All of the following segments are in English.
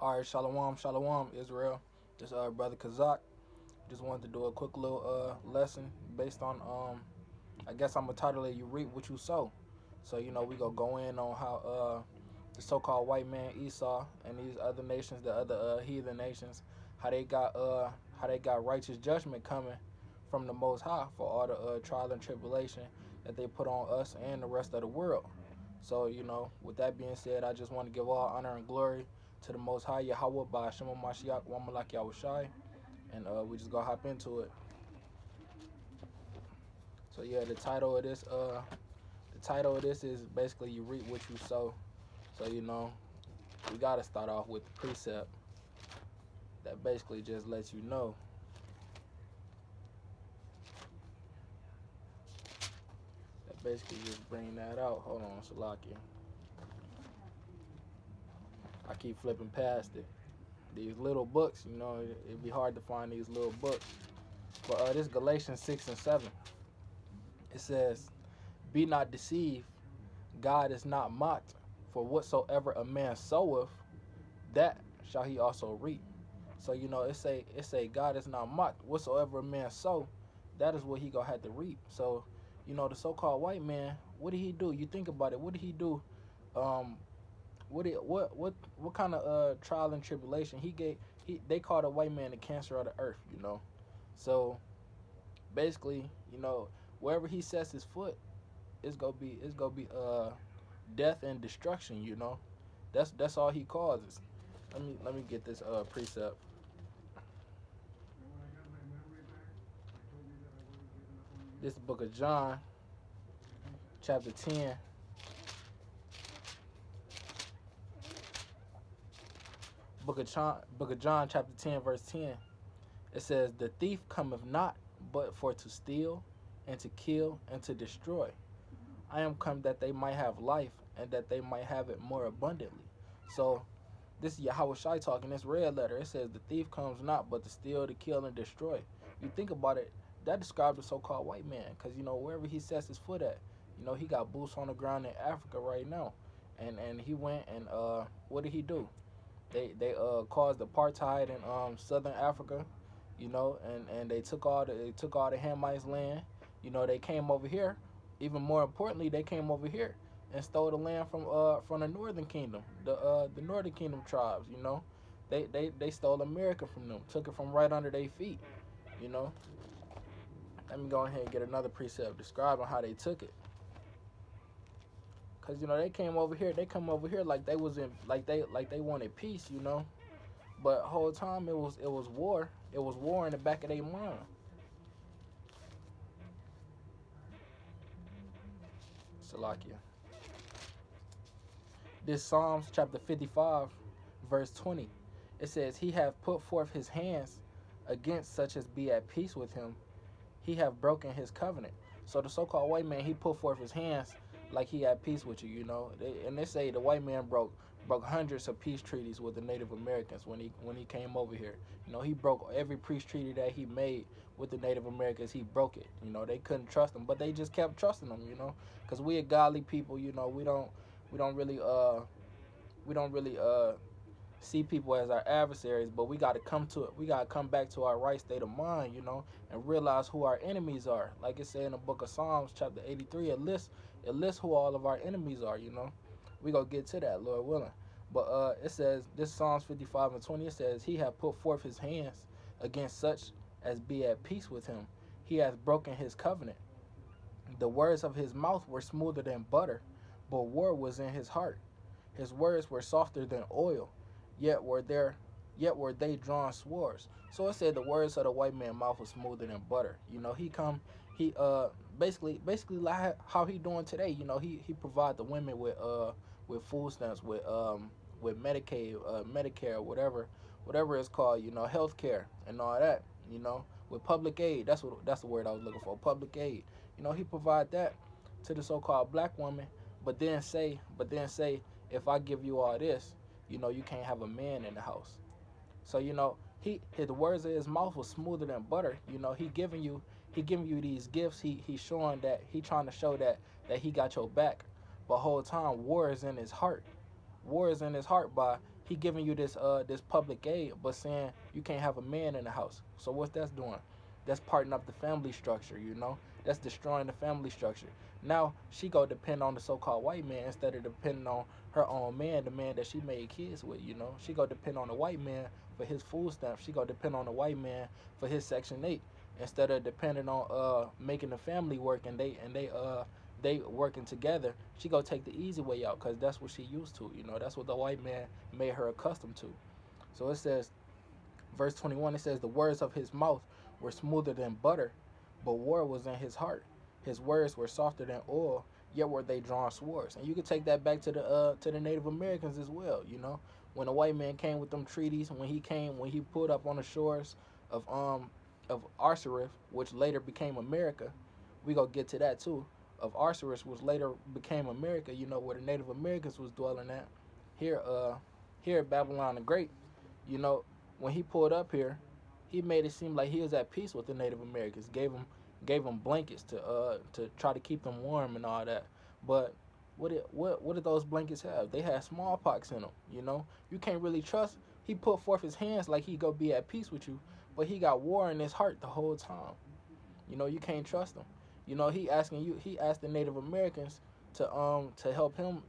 All right, shalom, shalom, Israel. This brother Kazak. Just wanted to do a quick little lesson based on I guess I'm gonna title it "You Reap What You Sow." So we gonna go in on how the so-called white man Esau and these other nations, the other heathen nations, how they got righteous judgment coming from the Most High for all the trial and tribulation that they put on us and the rest of the world. So with that being said, I just want to give all honor and glory to the Most High Yahweh by Hashem Mashiach, one Malak Yahushai, and we just gonna hop into it. So yeah, the title of this is basically you reap what you sow. So we gotta start off with the precept that basically just lets you know. That basically just bring that out. Hold on, Salaki. I keep flipping past it. These little books, it'd be hard to find these little books. But this Galatians 6 and 7, it says, "Be not deceived, God is not mocked, for whatsoever a man soweth, that shall he also reap." So it say God is not mocked. Whatsoever a man sow, that is what he gonna have to reap. So the so-called white man, what did he do? You think about it. What did he do? Um, what kind of trial and tribulation he gave? They called a white man the cancer of the earth. So basically, wherever he sets his foot, it's gonna be death and destruction. That's all he causes. Let me get this precept. This book of John, chapter 10. Book of John, chapter 10, verse 10. It says, "The thief cometh not, but for to steal, and to kill, and to destroy. I am come that they might have life, and that they might have it more abundantly." So this is Yahweh Shai talking. This red letter, it says, "The thief comes not, but to steal, to kill, and destroy." You think about it, that describes the so-called white man, because wherever he sets his foot at, he got boots on the ground in Africa right now, and he went and what did he do? They caused apartheid in Southern Africa, and they took all the Hamites land. They came over here. Even more importantly, they came over here and stole the land from the Northern Kingdom, the Northern Kingdom tribes. They stole America from them, took it from right under their feet. You know, Let me go ahead and get another precept describing how they took it. Cause they came over here. They come over here like they was in like they wanted peace. But the whole time it was war. It was war in the back of their mind. Salakia. This Psalms chapter 55, verse 20. It says, "He hath put forth his hands against such as be at peace with him. He have broken his covenant." So the so-called white man, he put forth his hands like he had peace with you. And they say the white man broke hundreds of peace treaties with the Native Americans when he came over here. He broke every peace treaty that he made with the Native Americans. He broke it. They couldn't trust him, but they just kept trusting him. Because we are godly people. We don't really see people as our adversaries, but we got to come to it. We got to come back to our right state of mind, and realize who our enemies are. Like it said in the book of Psalms, chapter 83, it lists who all of our enemies are. We gonna get to that, Lord willing. But it says, this Psalms 55 and 20, it says, "He hath put forth his hands against such as be at peace with him. He hath broken his covenant. The words of his mouth were smoother than butter, but war was in his heart. His words were softer than oil, yet were they drawn swords." So it said the words of the white man's mouth was smoother than butter. He basically like how he doing today. He provide the women with food stamps, with Medicaid, Medicare, whatever it's called, health care and all that, with public aid. That's the word I was looking for, public aid. He provide that to the so-called black woman, but then say, if I give you all this, you can't have a man in the house. So his words of his mouth was smoother than butter. He giving you these gifts. He's showing that he trying to show that he got your back. But whole time war is in his heart. War is in his heart by he giving you this public aid, but saying you can't have a man in the house. So what's that's doing? That's parting up the family structure. That's destroying the family structure. Now she go depend on the so-called white man instead of depending on her own man, the man that she made kids with. She go depend on the white man for his food stamps. She go depend on the white man for his Section 8 instead of depending on making the family work, and they working together. She go take the easy way out because that's what she used to. That's what the white man made her accustomed to. So it says, verse 21, it says, the words of his mouth were smoother than butter, but war was in his heart. His words were softer than oil, yet were they drawn swords. And you can take that back to the Native Americans as well. When the white man came with them treaties, when he pulled up on the shores of Arcerif, which later became America. We gonna get to that too. Of Arcerif, which later became America. Where the Native Americans was dwelling at. Here at Babylon the Great. You know, when he pulled up here, he made it seem like he was at peace with the Native Americans. Gave them blankets to try to keep them warm and all that. But what did those blankets have? They had smallpox in them. You can't really trust. He put forth his hands like he go be at peace with you, but he got war in his heart the whole time. You can't trust him. He asked the Native Americans to help him,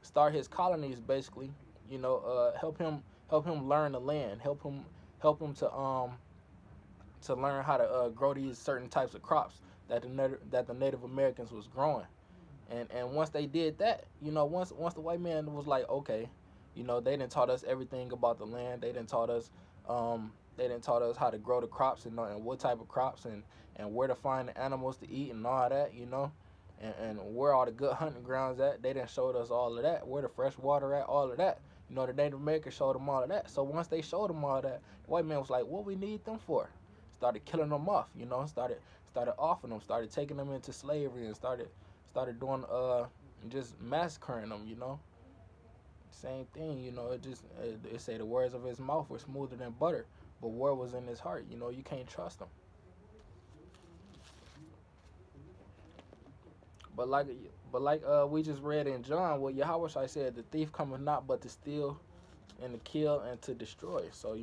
start his colonies basically. Help him learn the land, help him to learn how to grow these certain types of crops that the Native Americans was growing. And once they did that, once the white man was like, okay, they done taught us everything about the land. They done taught us how to grow the crops and what type of crops and where to find the animals to eat and all that, and where all the good hunting grounds at. They done showed us all of that, where the fresh water at, all of that. The Native Americans showed them all of that. So once they showed them all that, the white man was like, what we need them for? Started killing them off, started offing them, started taking them into slavery, and started doing just massacring them. Same thing. It say the words of his mouth were smoother than butter, but war was in his heart. You can't trust him. But like we just read in John, what Yahweh said, the thief cometh not but to steal and to kill and to destroy. So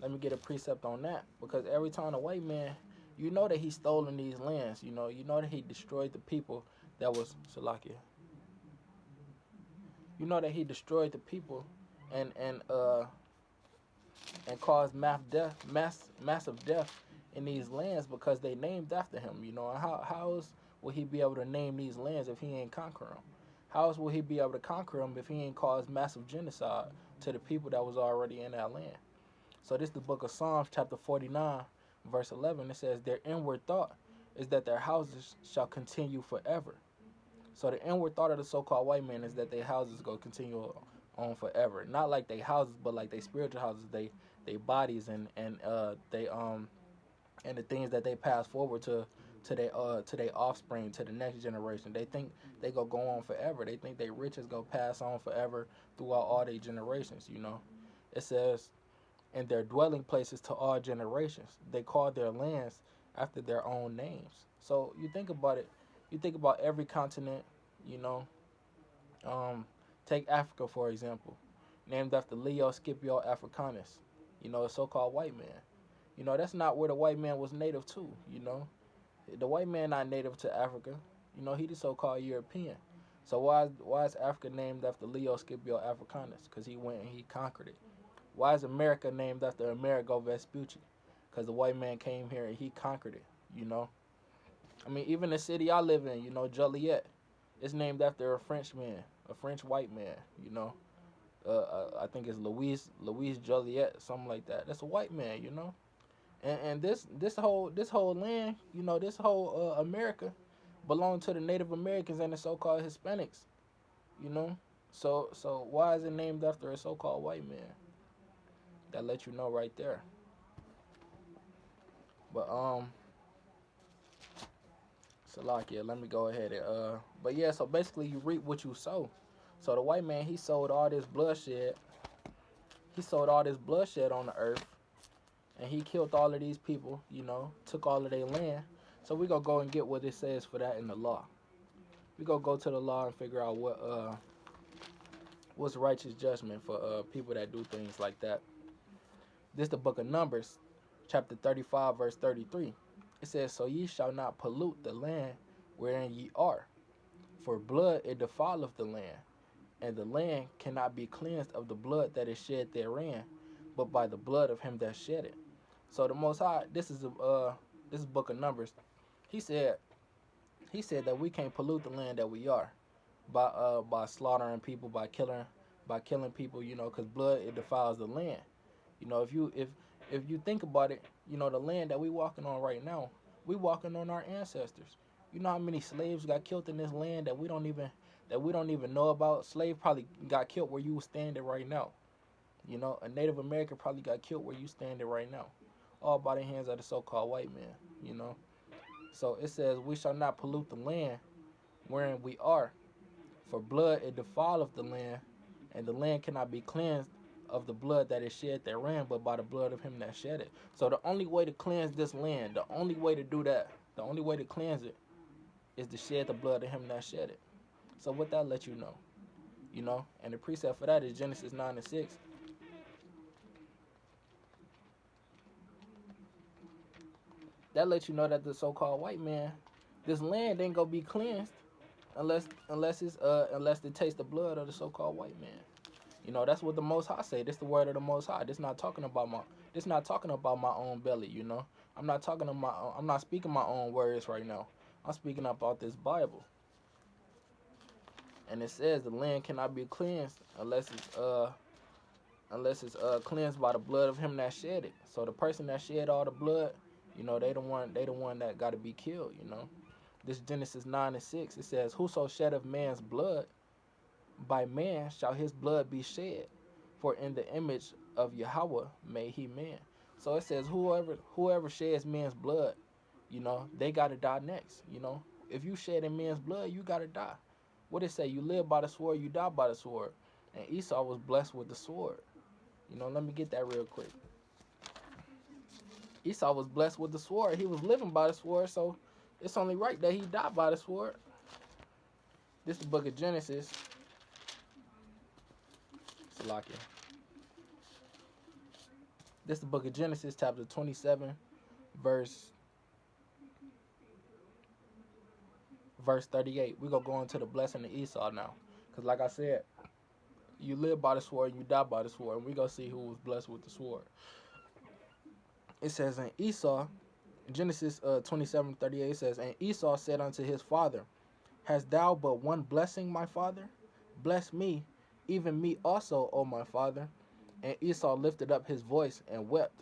let me get a precept on that, because every time the white man, that he stolen these lands, that he destroyed the people that was Salakia. That he destroyed the people and caused massive death in these lands because they named after him. How else will he be able to name these lands if he ain't conquer them? How else will he be able to conquer them if he ain't caused massive genocide to the people that was already in that land? So this is the book of Psalms, chapter 49, verse 11. It says, their inward thought is that their houses shall continue forever. So the inward thought of the so-called white man is that their houses go continue on forever. Not like they houses, but like they spiritual houses, they bodies and the things that they pass forward to their offspring, to the next generation. They think they go on forever. They think their riches go pass on forever throughout all their generations. It says, in their dwelling places to all generations, they call their lands after their own names. So you think about it. You think about every continent. Take Africa for example, named after Leo Scipio Africanus. A so-called white man. That's not where the white man was native to. The white man not native to Africa. He the so-called European. So why is Africa named after Leo Scipio Africanus? Because he went and he conquered it. Why is America named after Amerigo Vespucci? Because the white man came here and he conquered it. Even the city I live in, Joliet, it's named after a French man, a French white man. I think it's Louis Joliet, something like that. That's a white man. And this whole land, this whole America, belonged to the Native Americans and the so-called Hispanics. So why is it named after a so-called white man? That lets you know right there. But Salakia, let me go ahead and but yeah, so basically you reap what you sow. So the white man, he sowed all this bloodshed. He sowed all this bloodshed on the earth, and he killed all of these people, took all of their land. So we gonna go and get what it says for that in the law. We gonna go to the law and figure out What's righteous judgment for people that do things like that? This the book of Numbers, chapter 35, verse 33. It says, "So ye shall not pollute the land wherein ye are, for blood it defileth the land, and the land cannot be cleansed of the blood that is shed therein, but by the blood of him that shed it." So the Most High, this is book of Numbers. He said that we can't pollute the land that we are by slaughtering people, by killing people, because blood it defiles the land. If you think about it, the land that we walking on right now, we walking on our ancestors. You know how many slaves got killed in this land that we don't even know about? Slave probably got killed where you was standing right now. A Native American probably got killed where you standing right now, all by the hands of the so-called white man. So it says, "We shall not pollute the land wherein we are, for blood it defileth the land, and the land cannot be cleansed of the blood that is shed therein, but by the blood of him that shed it." So the only way to cleanse this land, the only way to do that, the only way to cleanse it is to shed the blood of him that shed it. So what that let you know? And the precept for that is Genesis 9 and 6. That lets you know that the so-called white man, this land ain't gonna be cleansed unless they taste the blood of the so-called white man. That's what the Most High say. This the word of the Most High. This not talking about my own belly. I'm not speaking my own words right now. I'm speaking about this Bible. And it says the land cannot be cleansed unless it's cleansed by the blood of him that shed it. So the person that shed all the blood, they the one that got to be killed. This Genesis 9 and 6. It says, "Whoso sheddeth man's blood, by man shall his blood be shed, for in the image of Yahweh made he man." So it says whoever sheds man's blood, they gotta die next. If you shed in man's blood, you gotta die. What it say? You live by the sword, you die by the sword. And Esau was blessed with the sword. Let me get that real quick. Esau was blessed with the sword. He was living by the sword, so it's only right that he died by the sword. This is the book of Genesis. Salakia. This is the book of Genesis, chapter 27, verse 38. We're going to go into the blessing of Esau now. Because like I said, you live by the sword and you die by the sword. And we're going to see who was blessed with the sword. It says in Esau, Genesis 27:38, it says, "And Esau said unto his father, Hast thou but one blessing, my father? Bless me, even me also, O my father." And Esau lifted up his voice and wept.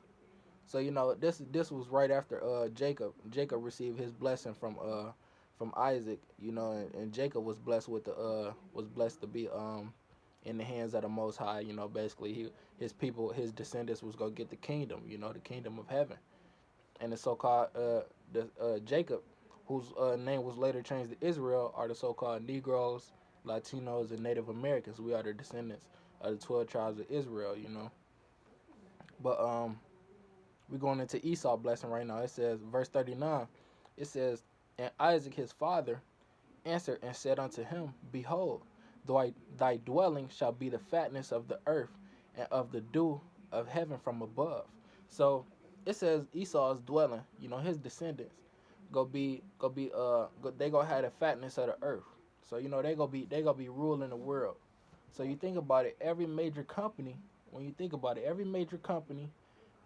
So this was right after Jacob. Jacob received his blessing from Isaac. And Jacob was blessed to be in the hands of the Most High. Basically his people, his descendants was gonna get the kingdom. The kingdom of heaven. And the so-called Jacob, whose name was later changed to Israel, are the so-called Negroes, Latinos, and Native Americans. We are the descendants of the 12 tribes of Israel. But we're going into Esau blessing right now. It says, verse 39, it says, "And Isaac his father answered and said unto him, Behold, thy dwelling shall be the fatness of the earth, and of the dew of heaven from above." So it says Esau's dwelling, his descendants, they gonna have the fatness of the earth. So they gonna be ruling the world. So you think about it, every major company,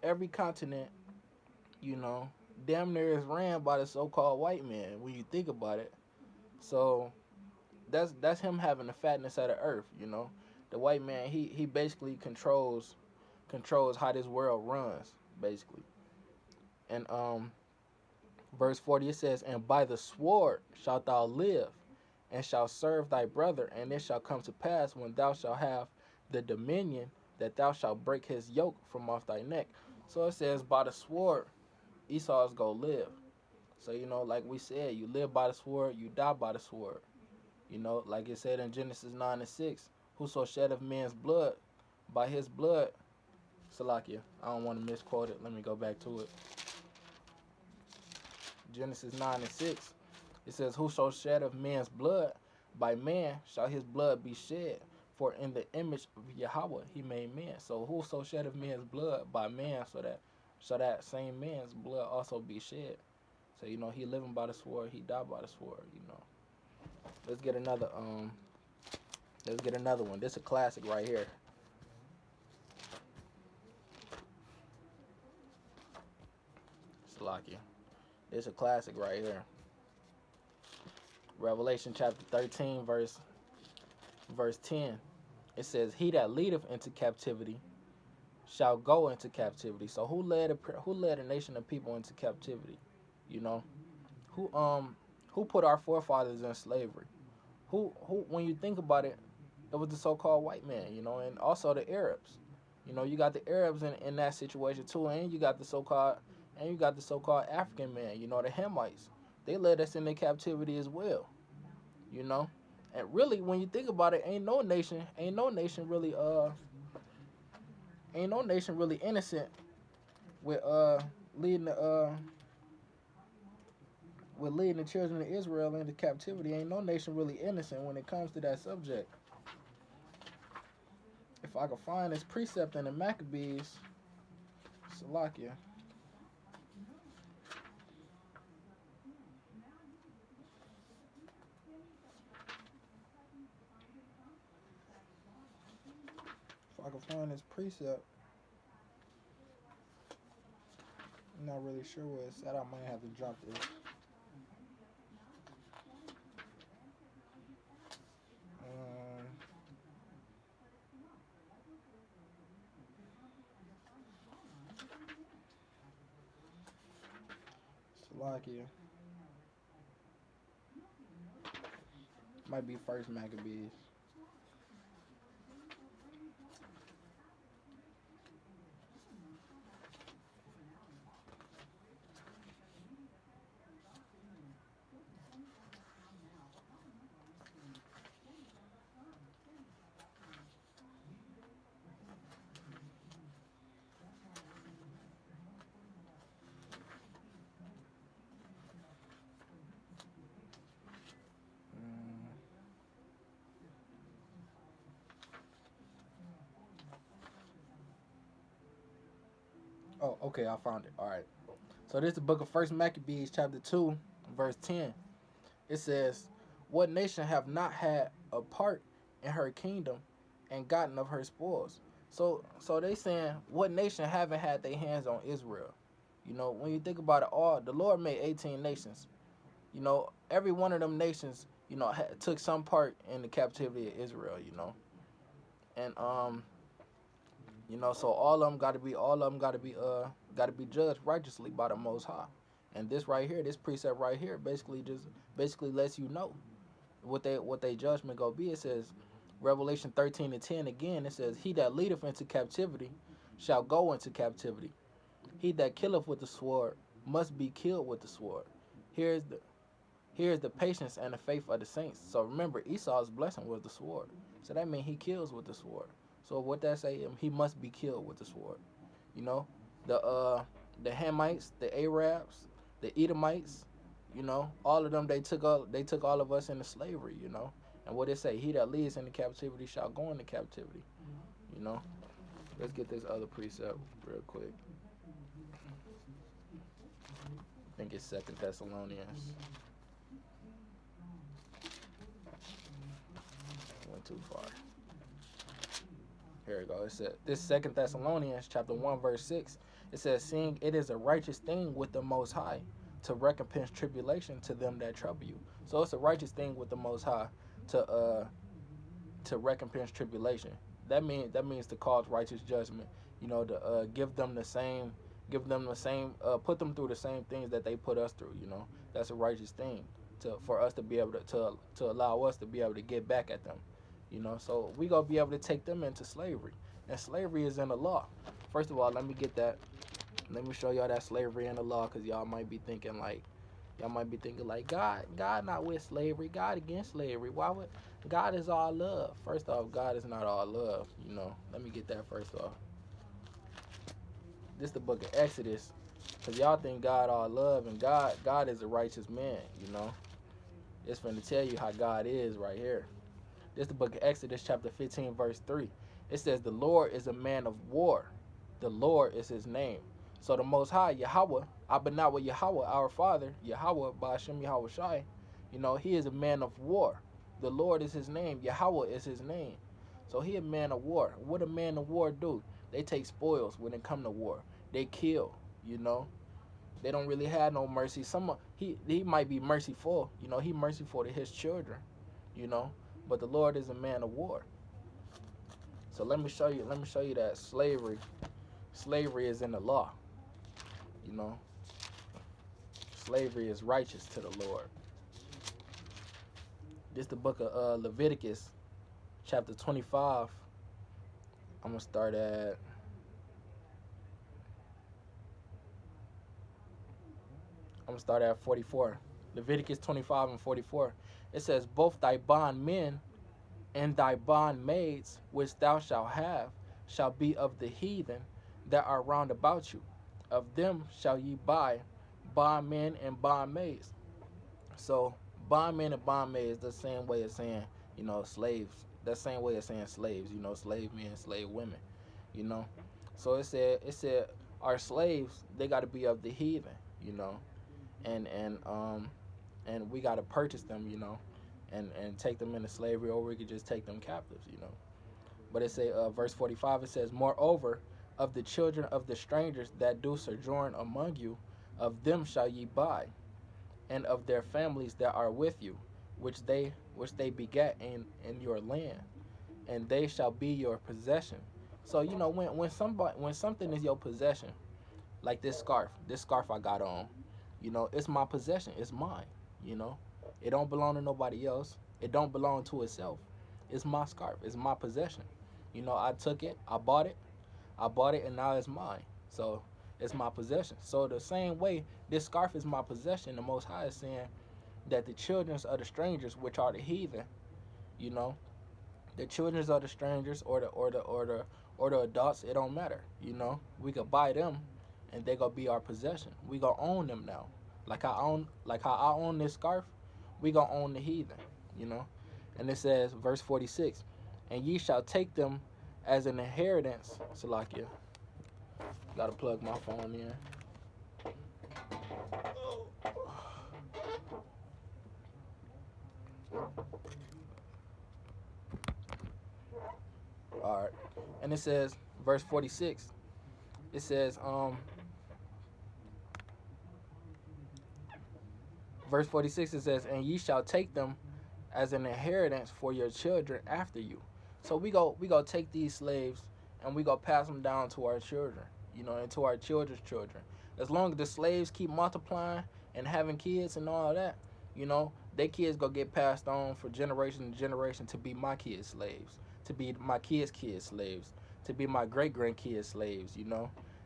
every continent, damn near is ran by the so-called white man when you think about it. So that's him having the fatness of the earth. The white man, he basically controls how this world runs, basically. And verse 40, it says, "And by the sword shalt thou live, and shalt serve thy brother, and it shall come to pass when thou shalt have the dominion, that thou shalt break his yoke from off thy neck." So it says, by the sword, Esau's gonna live. So like we said, you live by the sword, you die by the sword. Like it said in Genesis 9 and 6, "Whoso sheddeth man's blood, by his blood," Salakia, I don't want to misquote it. Let me go back to it. Genesis 9 and 6, it says, "Whoso sheddeth man's blood, by man shall his blood be shed. For in the image of Yahweh he made man. So whoso sheddeth man's blood by man, so that same man's blood also be shed. So he living by the sword, he died by the sword. Let's get another one. This is a classic right here. Salakia. This is a classic right here. Revelation chapter 13, verse 10. It says, "He that leadeth into captivity shall go into captivity." So who led a nation of people into captivity? You know, who put our forefathers in slavery? Who when you think about it, it was the so-called white man, and also the Arabs. You got the Arabs in that situation too, and you got the so-called African man, the Hamites. They led us into captivity as well, you know. And really, when you think about it, ain't no nation really innocent with leading the children of Israel into captivity. Ain't no nation really innocent when it comes to that subject. If I could find this precept in the Maccabees, Salakia. If I could find this precept, I'm not really sure where it's at. I might have to drop this. Salakia. Might be First Maccabees. Oh, okay, I found it. All right. So this is the book of First Maccabees, chapter 2, verse 10. It says, "What nation have not had a part in her kingdom and gotten of her spoils?" So they saying, what nation haven't had their hands on Israel? When you think about it, the Lord made 18 nations. Every one of them nations, took some part in the captivity of Israel. And so all of them got to be judged righteously by the Most High. And this right here, this precept right here, basically lets you know what they judgment gonna be. It says, Revelation 13:10 again. It says, "He that leadeth into captivity shall go into captivity. He that killeth with the sword must be killed with the sword. Here's the patience and the faith of the saints." So remember, Esau's blessing was the sword. So that means he kills with the sword. So what that say? He must be killed with the sword. The Hamites, the Arabs, the Edomites, all of them, they took all of us into slavery. And what it say? He that leads into captivity shall go into captivity. Let's get this other precept real quick. I think it's 2 Thessalonians. Went too far. Here we go. It said, this 2 Thessalonians chapter 1 verse 6. It says, "Seeing it is a righteous thing with the Most High to recompense tribulation to them that trouble you." So it's a righteous thing with the Most High to recompense tribulation. That means to cause righteous judgment. To give them the same, put them through the same things that they put us through. That's a righteous thing for us to be able to allow us to be able to get back at them. So we gonna be able to take them into slavery, and slavery is in the law. First of all, let me get that. Let me show y'all that slavery in the law, because y'all might be thinking like, God not with slavery, God against slavery. Why would God is all love? First off, God is not all love. Let me get that first off. This the book of Exodus, because y'all think God all love, and God is a righteous man. It's finna tell you how God is right here. This is the book of Exodus, chapter 15, verse 3. It says, the Lord is a man of war. The Lord is his name. So the Most High, Yahweh, Abanawa Yahweh, our Father, Yahweh, Ba'ashem Yahweh Shai, he is a man of war. The Lord is his name. Yahweh is his name. So he a man of war. What a man of war do? They take spoils when it come to war. They kill, They don't really have no mercy. He might be merciful, he merciful to his children, But the Lord is a man of war. So let me show you that slavery is in the law. Slavery is righteous to the Lord. This is the book of Leviticus, chapter 25. I'm going to start at 44. Leviticus 25 and 44. It says, both thy bondmen and thy bondmaids, which thou shalt have, shall be of the heathen that are round about you. Of them shall ye buy bondmen and bondmaids. So bondmen and bondmaids, the same way of saying, slaves. That same way of saying slaves, slave men, slave women, So it said our slaves, they got to be of the heathen, and we got to purchase them, and take them into slavery, or we could just take them captives, But it say, verse 45, it says, moreover, of the children of the strangers that do sojourn among you, of them shall ye buy, and of their families that are with you, which they begat in your land, and they shall be your possession. So when something is your possession, like this scarf I got on, it's my possession, it's mine. It don't belong to nobody else. It don't belong to itself. It's my scarf, it's my possession. I took it, I bought it, and now it's mine. So it's my possession. So the same way, this scarf is my possession. The Most High is saying that the children of the strangers, which are the heathen, the children of the strangers or the adults, it don't matter. We could buy them, and they gonna be our possession. We gonna own them now. Like how I own this scarf, we gonna own the heathen. And it says, verse 46, and ye shall take them as an inheritance. Salakia. Gotta plug my phone in. Alright. And it says, verse 46, it says, verse 46, it says, and ye shall take them as an inheritance for your children after you. So we go take these slaves, and we go pass them down to our children, and to our children's children. As long as the slaves keep multiplying and having kids and all that, their kids go get passed on for generation to generation to be my kids' slaves, to be my kids' slaves, to be my great-grandkids' slaves,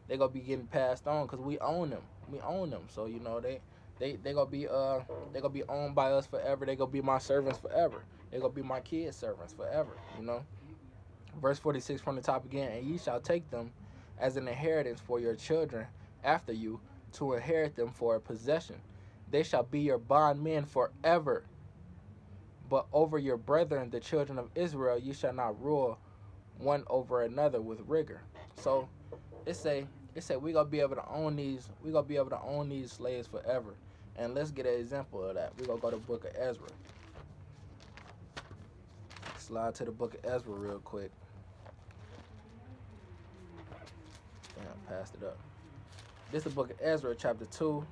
They gonna be getting passed on because we own them. So, they gonna be owned by us forever. They gonna be my servants forever. They gonna be my kids' servants forever, Verse 46 from the top again, and ye shall take them as an inheritance for your children after you, to inherit them for a possession. They shall be your bondmen forever. But over your brethren, the children of Israel, you shall not rule one over another with rigor. So it say we gonna be able to own these. We gonna be able to own these slaves forever. And let's get an example of that. We gonna go to the book of Ezra. Slide to the book of Ezra real quick. Damn, passed it up. This is the book of Ezra, chapter 2.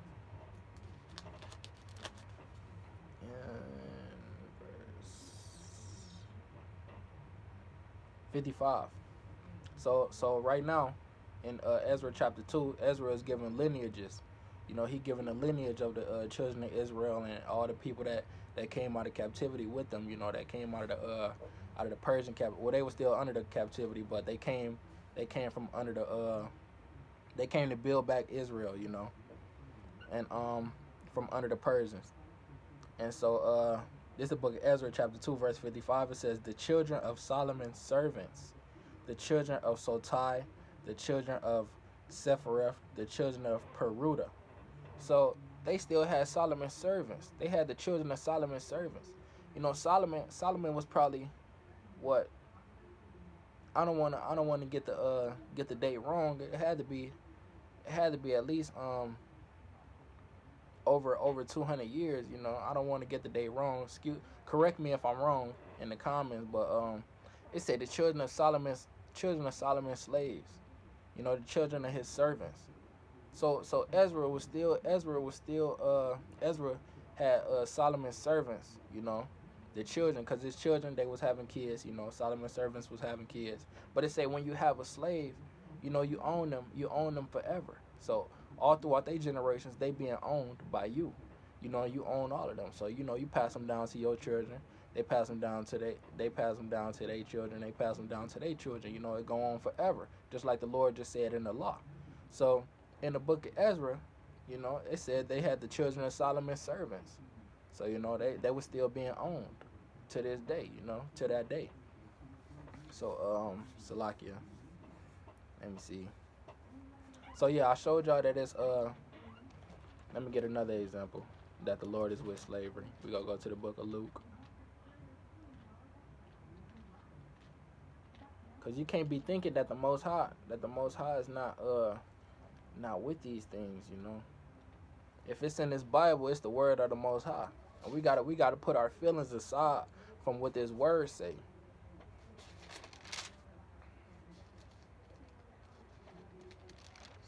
And verse 55. So right now, in Ezra chapter 2, Ezra is giving lineages. He giving the lineage of the children of Israel and all the people that came out of captivity with them. That came out of the Persian captivity. Well, they were still under the captivity, but they came from under the they came to build back Israel. And from under the Persians. And so this is the book of Ezra chapter 2 verse 55. It says, the children of Solomon's servants, the children of Sotai, the children of Sephareth, the children of Peruda. So they still had Solomon's servants. They had the children of Solomon's servants. Solomon was probably what I don't want to get the date wrong. It had to be at least over 200 years. You know, I don't want to get the date wrong. Correct me if I'm wrong in the comments, but it said the children of Solomon's slaves. You know, the children of his servants. So Ezra had Solomon's servants. You know, the children, because his children, they was having kids. You know, Solomon's servants was having kids. But it say when you have a slave, you know, you own them forever. So all throughout their generations, they being owned by you. You know, you own all of them. So you know, you pass them down to your children. They pass them down to their children. They pass them down to their children. You know, it go on forever, just like the Lord just said in the law. So in the book of Ezra, you know, it said they had the children of Solomon's servants. So you know, they were still being owned to this day. You know, to that day. So Salakia. Let me see. So yeah, I showed y'all that it's let me get another example that the Lord is with slavery. We gonna go to the book of Luke. Cause you can't be thinking that the Most High is not with these things, you know. If it's in this Bible, it's the word of the Most High. And we gotta put our feelings aside from what this word say.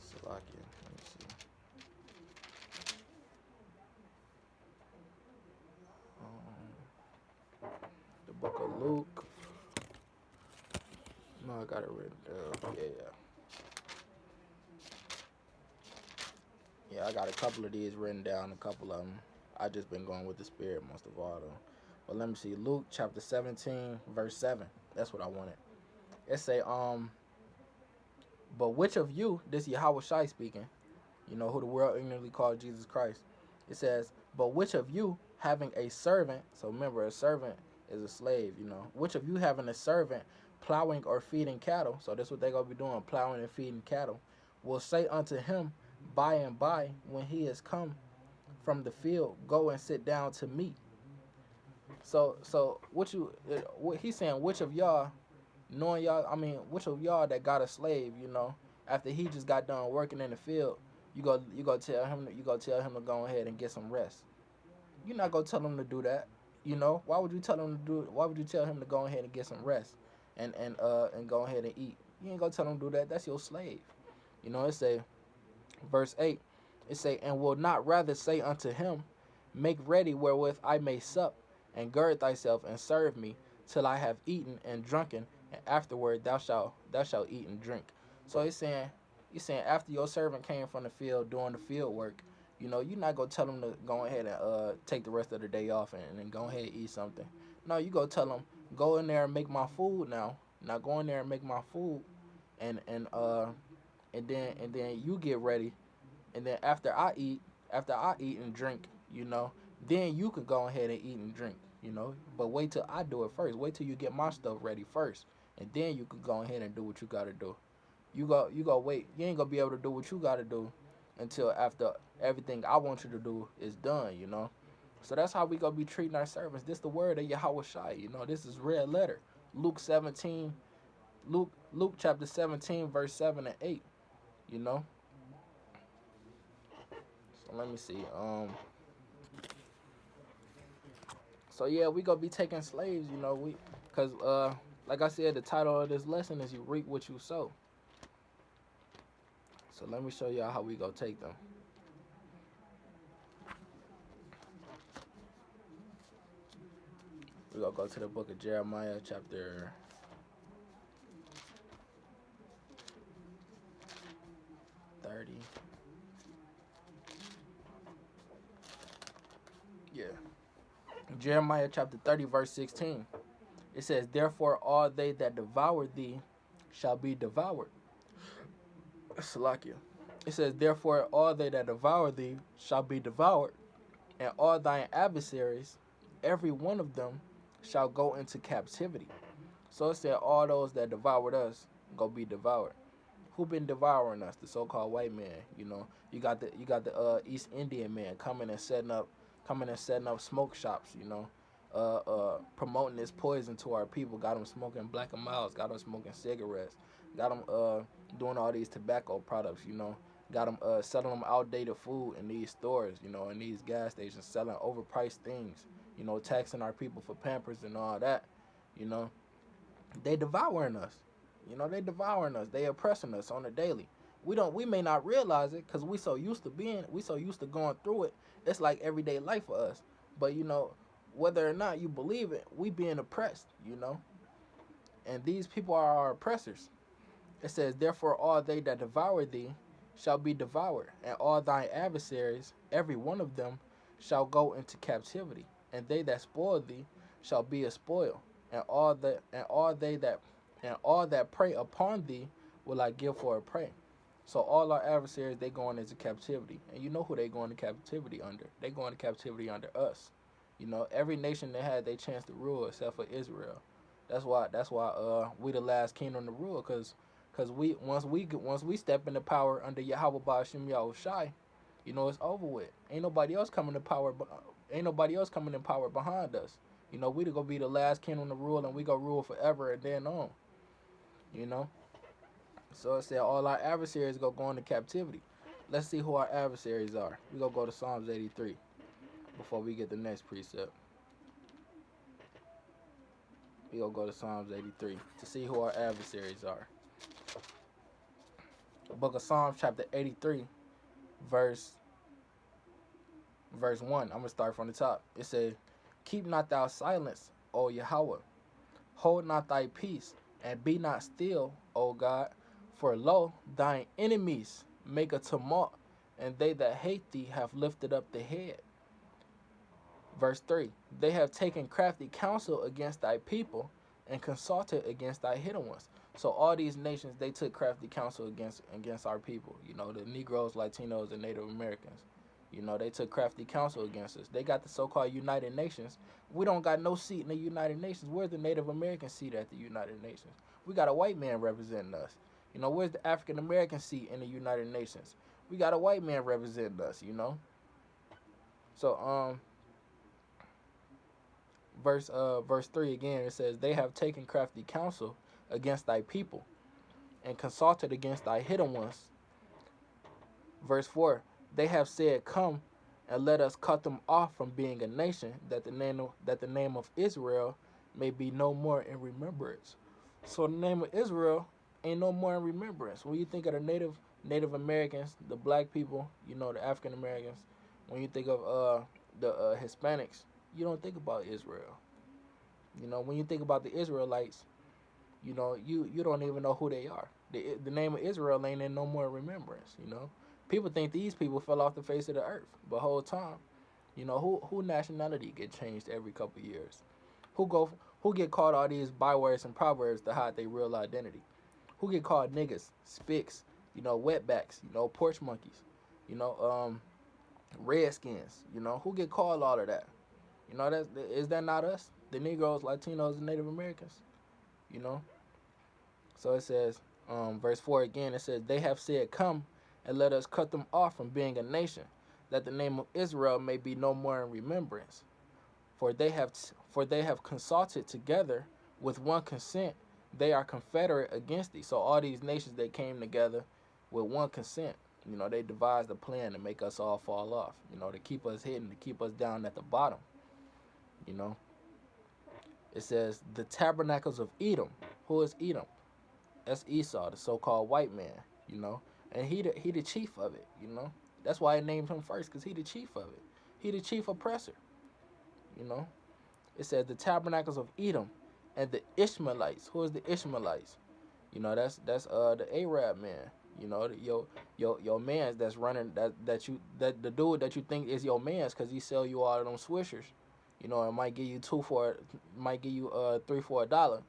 Salakia. Let me see. The book of Luke. No, I got it written down. Yeah, I got a couple of these written down. A couple of them, I just been going with the Spirit most of all though. But let me see. Luke chapter 17, verse 7. That's what I wanted. It say, but which of you, this Yahweh Shai speaking, you know, who the world ignorantly called Jesus Christ. It says, but which of you having a servant, so remember a servant is a slave, you know, which of you having a servant plowing or feeding cattle, so that's what they're going to be doing, plowing and feeding cattle, will say unto him by and by when he is come from the field, go and sit down to meat. So what he's saying, which of y'all, knowing y'all, I mean, which of y'all that got a slave, you know, after he just got done working in the field, you go tell him to go ahead and get some rest. You're not gonna tell him to do that, you know. Why would you tell him to do it? Why would you tell him to go ahead and get some rest and go ahead and eat? You ain't gonna tell him to do that. That's your slave. You know, it say, verse 8, it say, and will not rather say unto him, make ready wherewith I may sup, and gird thyself and serve me till I have eaten and drunken, and afterward thou shalt eat and drink. So he's saying after your servant came from the field doing the field work, you know, you're not gonna tell him to go ahead and take the rest of the day off and then go ahead and eat something. No, you go tell him, go in there and make my food now. Now go in there and make my food, and then you get ready, and then after I eat and drink, you know, then you can go ahead and eat and drink, you know. But wait till I do it first. Wait till you get my stuff ready first, and then you can go ahead and do what you gotta do. You go wait. You ain't gonna be able to do what you gotta do until after everything I want you to do is done, you know. So that's how we gonna be treating our servants. This the word of Yahweh Shai, you know. This is red letter. Luke chapter 17, verse 7 and 8, you know. So let me see. So yeah, we gonna be taking slaves, you know. Cause like I said, the title of this lesson is "You Reap What You Sow." So let me show y'all how we gonna take them. We gonna go to the book of Jeremiah, chapter 30. Yeah. Jeremiah chapter 30, verse 16. It says, therefore all they that devour thee shall be devoured. Salakia. It says, therefore all they that devour thee shall be devoured, and all thine adversaries, every one of them, shall go into captivity. So it said all those that devoured us go be devoured. Who been devouring us? The so-called white man. You know, you got the East Indian man coming and setting up smoke shops. You know, promoting this poison to our people. Got them smoking black and miles. Got them smoking cigarettes. Got them doing all these tobacco products. Got them selling them outdated food in these stores. In these gas stations, selling overpriced things. Taxing our people for Pampers and all that. You know, they devouring us. They devouring us. They oppressing us on a daily. We may not realize it because we so used to going through it. It's like everyday life for us. But whether or not you believe it, we being oppressed. And these people are our oppressors. It says, therefore all they that devour thee shall be devoured, and all thine adversaries, every one of them, shall go into captivity, and they that spoil thee shall be a spoil, and all that prey upon thee will I give for a prey. So all our adversaries, they going into captivity. And you know who they going to captivity under? They going to captivity under us. Every nation that had their chance to rule except for Israel. That's why we the last kingdom to rule, cause we once we step into power under Yahweh Ba'Shem Yahushai, it's over with. Ain't nobody else coming in power behind us. We to go be the last kingdom to rule, and we go rule forever and then on. So it said all our adversaries go into captivity. Let's see who our adversaries are. We gonna go to Psalms 83 before we get the next precept. We gonna go to Psalms 83 to see who our adversaries are. The book of Psalms, chapter 83, verse 1. I'm gonna start from the top. It says, keep not thou silence, O Yahweh. Hold not thy peace, and be not still, O God. For lo, thine enemies make a tumult, and they that hate thee have lifted up the head. Verse 3. They have taken crafty counsel against thy people, and consulted against thy hidden ones. So all these nations, they took crafty counsel against our people. The Negroes, Latinos, and Native Americans. They took crafty counsel against us. They got the so-called United Nations. We don't got no seat in the United Nations. Where's the Native American seat at the United Nations? We got a white man representing us. Where's the African American seat in the United Nations? We got a white man representing us. So verse 3 again, it says, they have taken crafty counsel against thy people, and consulted against thy hidden ones. Verse 4, they have said, come and let us cut them off from being a nation, that the name of Israel may be no more in remembrance. So the name of Israel ain't no more in remembrance. When you think of the Native Americans, the black people, the African Americans, when you think of the Hispanics, you don't think about Israel. When you think about the Israelites, you don't even know who they are. The name of Israel ain't in no more remembrance. People think these people fell off the face of the earth, but whole time, who nationality get changed every couple years? Who get called all these bywords and proverbs to hide their real identity? Who get called niggas, spicks, wetbacks, porch monkeys, redskins? Who get called all of that? Is that not us? The Negroes, Latinos, and Native Americans. So it says, verse 4 again, it says, they have said, come and let us cut them off from being a nation, that the name of Israel may be no more in remembrance. For they have consulted together with one consent, they are confederate against thee. So all these nations, they came together with one consent. They devised a plan to make us all fall off, to keep us hidden, to keep us down at the bottom. It says, the tabernacles of Edom. Who is Edom? That's Esau, the so-called white man, and he the chief of it, That's why I named him first, because he the chief of it. He the chief oppressor, It says, the tabernacles of Edom and the Ishmaelites. Who is the Ishmaelites? That's the Arab man. Your man's that's running that the dude that you think is your man's, because he sell you all of them swishers. It might give you $3 for $1.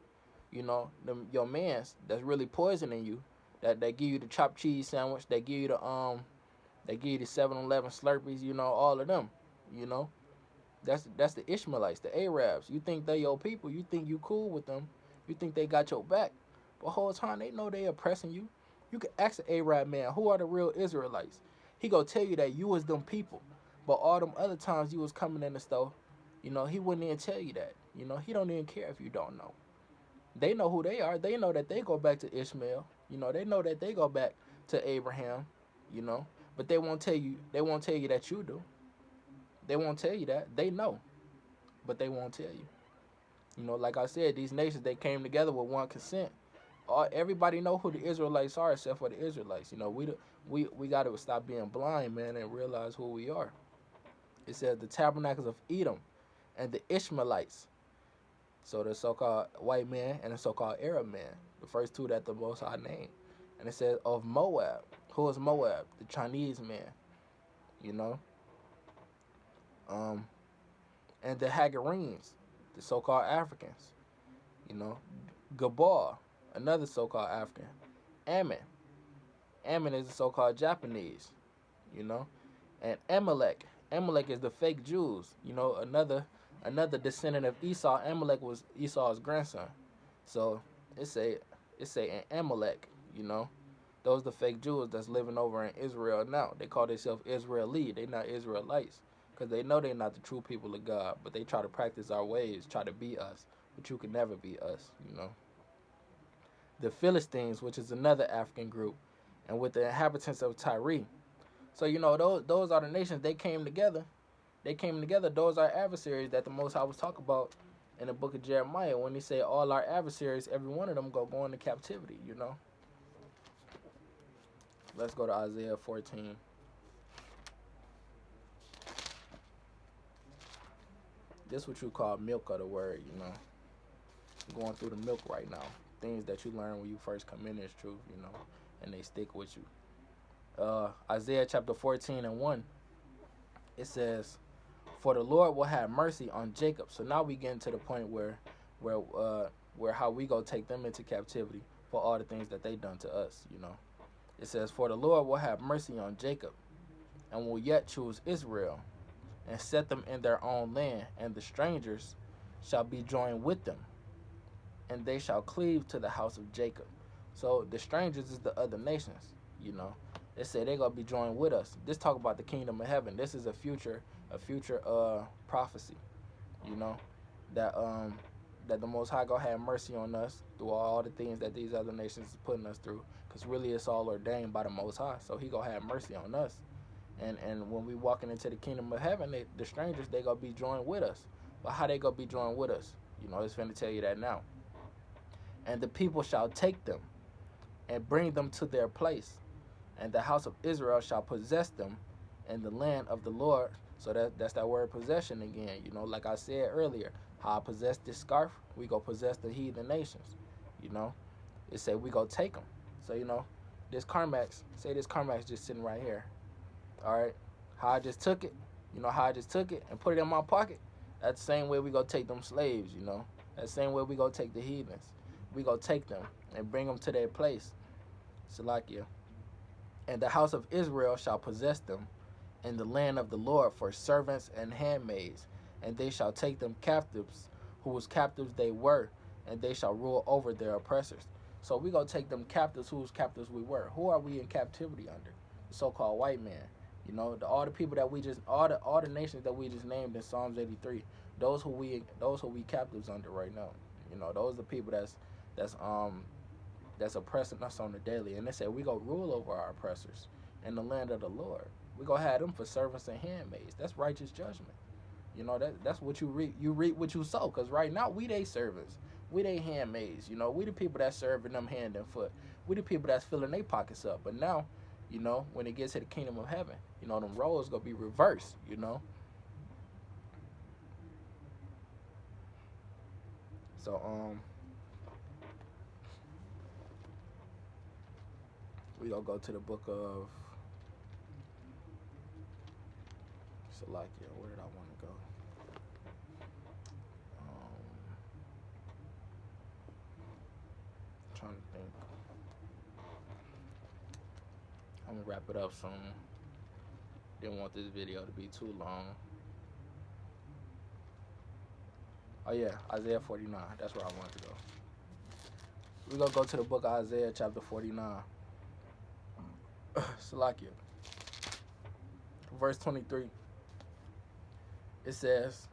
Your man's that's really poisoning you. That give you the chopped cheese sandwich. They give you the 7-Eleven Slurpees. All of them. That's the Ishmaelites, the Arabs. You think they your people. You think you cool with them. You think they got your back. But the whole time they know they oppressing you. You can ask an Arab man, who are the real Israelites? He gonna tell you that you was them people. But all them other times you was coming in the store, He wouldn't even tell you that. He don't even care if you don't know. They know who they are. They know that they go back to Ishmael. They know that they go back to Abraham. You know, but they won't tell you. They won't tell you that you do. They won't tell you that. They know, but they won't tell you. Like I said, these nations, they came together with one consent. Everybody know who the Israelites are except for the Israelites. We got to stop being blind, man, and realize who we are. It says the tabernacles of Edom and the Ishmaelites. So the so-called white man and the so-called Arab man, the first two that the Most High named. And it says of Moab. Who is Moab? The Chinese man. You know. And the Hagarenes, the so-called Africans. Gabal, another so-called African. Ammon. Ammon is the so-called Japanese. And Amalek. Amalek is the fake Jews. Another descendant of Esau. Amalek was Esau's grandson. So it's an Amalek. Those the fake Jews that's living over in Israel now. They call themselves Israeli. They not Israelites because they know they're not the true people of God. But they try to practice our ways, try to be us. But you can never be us. The Philistines, which is another African group, and with the inhabitants of Tyre. So those are the nations. They came together. Those are adversaries that the Most High was talking about in the book of Jeremiah when he said all our adversaries, every one of them go into captivity. Let's go to Isaiah 14. This is what you call milk of the word. Going through the milk right now. Things that you learn when you first come in this truth. And they stick with you. Isaiah chapter 14 and 1. It says, "For the Lord will have mercy on Jacob." So now we get to the point where how we go take them into captivity for all the things that they done to us. It says, "For the Lord will have mercy on Jacob, and will yet choose Israel, and set them in their own land, and the strangers shall be joined with them, and they shall cleave to the house of Jacob." So the strangers is the other nations. They say they're gonna be joined with us. This talk about the kingdom of heaven. This is a future prophecy. That the Most High gonna have mercy on us through all the things that these other nations is putting us through. Because really it's all ordained by the Most High. So he gonna have mercy on us. And when we walking into the kingdom of heaven, the strangers, they gonna be joined with us. But how they gonna be joined with us? It's finna tell you that now. "And the people shall take them and bring them to their place, and the house of Israel shall possess them in the land of the Lord." So that's that word possession again. Like I said earlier, how I possess this scarf, we go possess the heathen nations. It say we go take them. So this Carmax, say this Carmax just sitting right here. All right, how I just took it, and put it in my pocket. That's the same way we go take them slaves. That's the same way we go take the heathens. We go take them and bring them to their place. Salakia. "And the house of Israel shall possess them in the land of the Lord for servants and handmaids, and they shall take them captives, whose captives they were, and they shall rule over their oppressors." So we gonna take them captives whose captives we were. Who are we in captivity under? The so-called white man. All the people that we just, all the nations that we just named in Psalms 83. Those who we captives under right now. Those are the people that's oppressing us on the daily. And they say we go rule over our oppressors in the land of the Lord. We gonna have them for servants and handmaids. That's righteous judgment. That's what you reap. You reap what you sow. Cause right now we they servants, we they handmaids. We the people that serving them hand and foot. We the people that's filling their pockets up. But now, when it gets to the kingdom of heaven, them roles gonna be reversed. So we gonna go to the book of Salakia. Where did I want to go? Trying to think. I'm gonna wrap it up soon. Didn't want this video to be too long. Oh yeah, Isaiah 49. That's where I wanted to go. We're gonna go to the book of Isaiah chapter 49. Salakia. Verse 23. It says,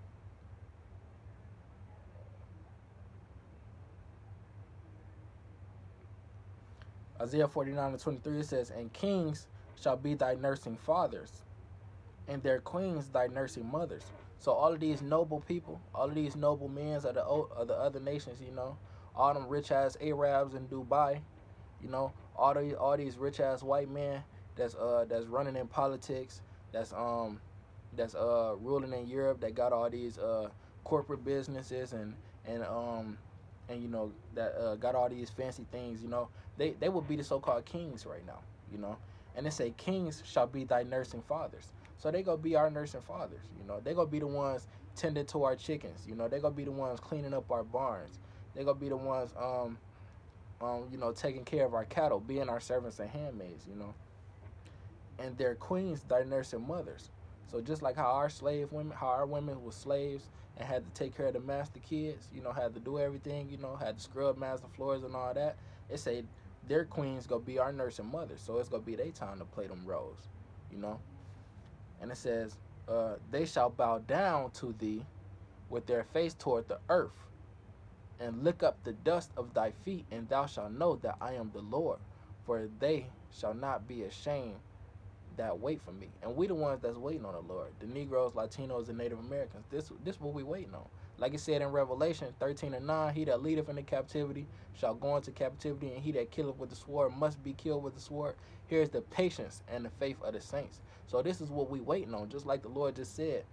Isaiah 49:23, it says, and kings shall be thy nursing fathers, and their queens thy nursing mothers. So all of these noble people, all of these noble men of the other nations, all them rich ass Arabs in Dubai, all these rich ass white men that's running in politics, that's ruling in Europe, that got all these corporate businesses and that got all these fancy things, they would be the so-called kings right now, and it say kings shall be thy nursing fathers. So they gonna be our nursing fathers, they gonna be the ones tending to our chickens, they gonna be the ones cleaning up our barns, they gonna be the ones taking care of our cattle, being our servants and handmaids, and their queens thy nursing mothers. So just like how our women were slaves and had to take care of the master kids, had to do everything, had to scrub master floors and all that, it say their queens gonna be our nursing mothers. So it's gonna be their time to play them roles, you know. And it says, they shall bow down to thee with their face toward the earth, and lick up the dust of thy feet, and thou shalt know that I am the Lord, for they shall not be ashamed that wait for me. And we the ones that's waiting on the Lord. The Negroes, Latinos, and Native Americans. This what we waiting on. Like it said in Revelation 13:9, he that leadeth into captivity shall go into captivity, and he that killeth with the sword must be killed with the sword. Here's the patience and the faith of the saints. So this is what we waiting on. Just like the Lord just said,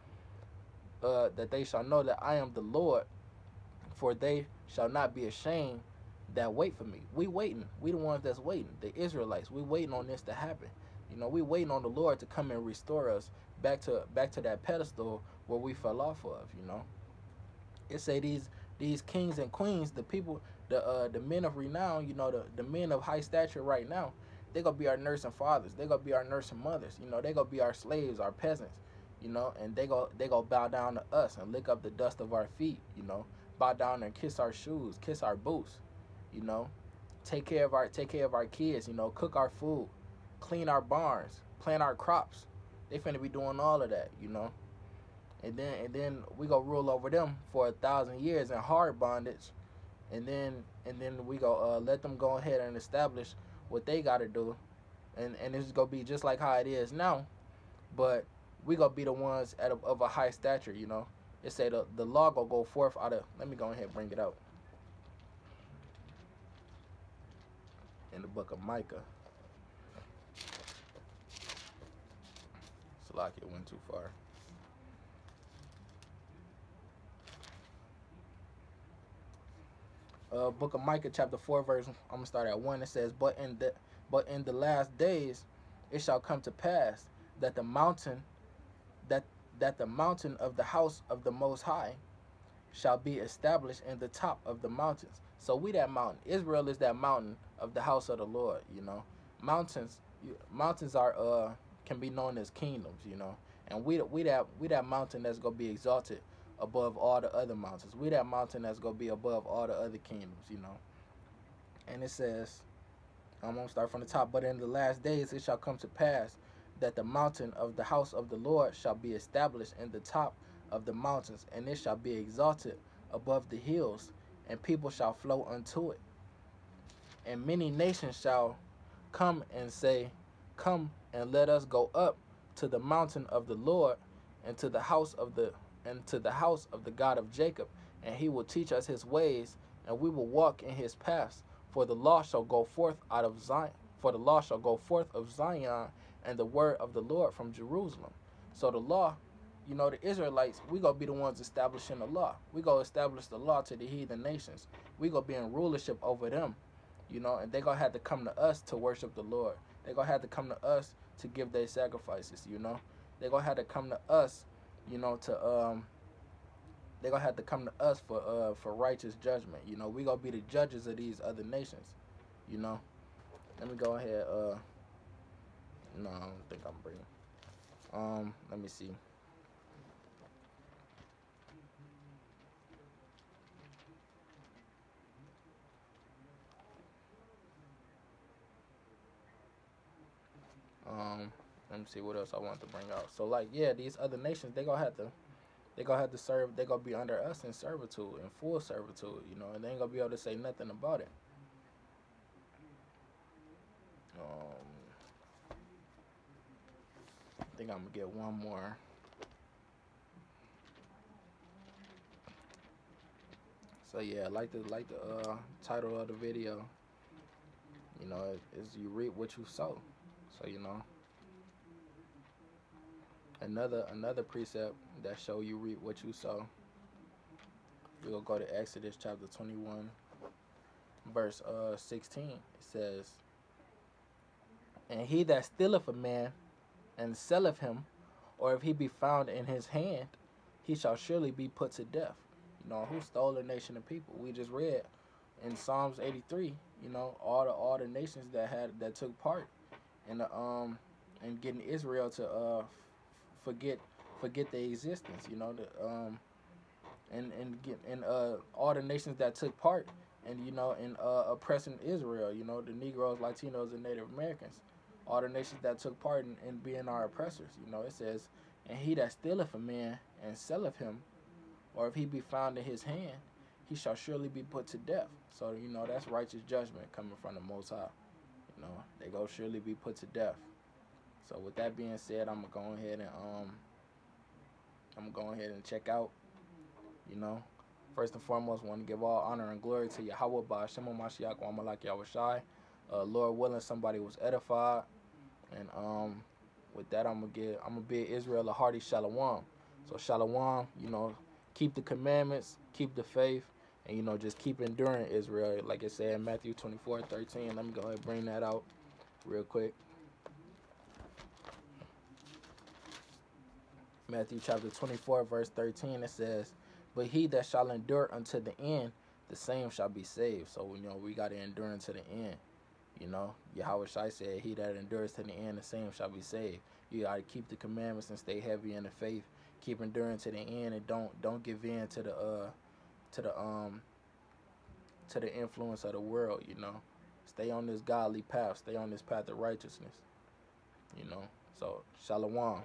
that they shall know that I am the Lord, for they shall not be ashamed that wait for me. We waiting. We the ones that's waiting. The Israelites. We waiting on this to happen. We waiting on the Lord to come and restore us back to that pedestal where we fell off of. It say these kings and queens, the people, the men of renown, the men of high stature right now, they gonna be our nursing fathers. They gonna be our nursing mothers. They gonna be our slaves, our peasants. And they go bow down to us and lick up the dust of our feet. Bow down and kiss our shoes, kiss our boots. Take care of our kids. Cook our food, clean our barns, plant our crops. They finna be doing all of that. And then we go rule over them for 1,000 years in hard bondage, and then we go let them go ahead and establish what they got to do, and it's gonna be just like how it is now, but we gonna be the ones of a high stature. It say the law gonna go forth out of. Let me go ahead and bring it out in the book of Micah. Salakia went too far. Book of Micah chapter 4 verse, I'm gonna start at 1. It says, but in the last days it shall come to pass that the mountain that the mountain of the house of the Most High shall be established in the top of the mountains. So we that mountain. Israel is that mountain of the house of the Lord. Mountains are can be known as kingdoms. And we that mountain that's gonna be exalted above all the other mountains. We that mountain that's gonna be above all the other kingdoms. And it says, I'm gonna start from the top. But in the last days it shall come to pass that the mountain of the house of the Lord shall be established in the top of the mountains, and it shall be exalted above the hills, and people shall flow unto it. And many nations shall come and say, come and let us go up to the mountain of the Lord, and to the house of the God of Jacob, and he will teach us his ways, and we will walk in his paths. For the law shall go forth out of Zion, of Zion, and the word of the Lord from Jerusalem. So the law, the Israelites, we gonna be the ones establishing the law. We gonna establish the law to the heathen nations. We gonna be in rulership over them, and they gonna have to come to us to worship the Lord. They gonna have to come to us to give their sacrifices. They gonna have to come to us, they gonna have to come to us for righteous judgment. We gonna be the judges of these other nations. Let me go ahead. No, I don't think I'm bringing. Let me see. Let me see what else I want to bring out. So these other nations, they gonna have to serve. They gonna be under us in servitude, in full servitude. And they ain't gonna be able to say nothing about it. think I'm gonna get one more. So yeah, like the title of the video. Is you reap what you sow. So another precept that show you reap what you sow. We'll go to Exodus chapter 21, verse 16. It says, "And he that stealeth a man and selleth him, or if he be found in his hand, he shall surely be put to death." Who stole a nation of people? We just read in Psalms 83. All the nations that took part in the in getting Israel to forget their existence. And all the nations that took part and in oppressing Israel. The Negroes, Latinos, and Native Americans. All the nations that took part in being our oppressors. It says, "And he that stealeth a man and selleth him, or if he be found in his hand, he shall surely be put to death." So that's righteous judgment coming from the Most High. They go surely be put to death. So with that being said, I'm gonna go ahead and check out. First and foremost, want to give all honor and glory to Yahweh by Hashem Mashiach wa Malak Yahushai. Lord willing, somebody was edified, and with that, I'm gonna bid Israel a hearty shalom. So shalom, keep the commandments, keep the faith, and just keep enduring, Israel. Like it said in Matthew 24:13. Let me go ahead and bring that out real quick. Matthew chapter 24, verse 13, it says, "But he that shall endure unto the end, the same shall be saved." So we got to endure unto the end. Yahweh Shai said, "He that endures to the end, the same shall be saved." You got to keep the commandments and stay heavy in the faith. Keep enduring to the end, and don't give in to the influence of the world. Stay on this godly path. Stay on this path of righteousness. So shalom.